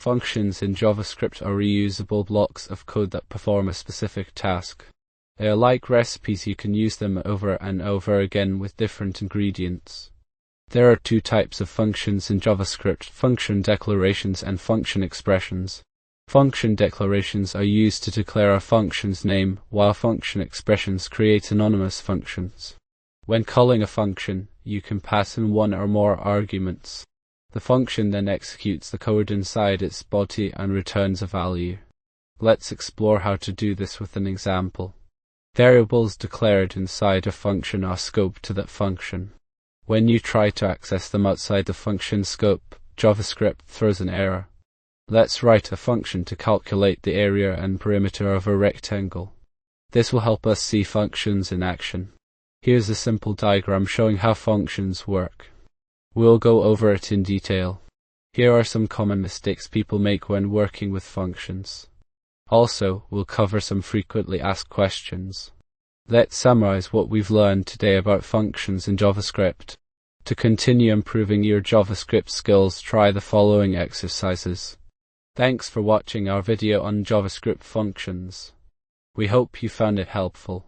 Functions in JavaScript are reusable blocks of code that perform a specific task. They are like recipes, you can use them over and over again with different ingredients. There are two types of functions in JavaScript: function declarations and function expressions. Function declarations are used to declare a function's name, while function expressions create anonymous functions. When calling a function, you can pass in one or more arguments. The function then executes the code inside its body and returns a value. Let's explore how to do this with an example. Variables declared inside a function are scoped to that function. When you try to access them outside the function scope, JavaScript throws an error. Let's write a function to calculate the area and perimeter of a rectangle. This will help us see functions in action. Here's a simple diagram showing how functions work. We'll go over it in detail. Here are some common mistakes people make when working with functions. Also, we'll cover some frequently asked questions. Let's summarize what we've learned today about functions in JavaScript. To continue improving your JavaScript skills, try the following exercises. Thanks for watching our video on JavaScript functions. We hope you found it helpful.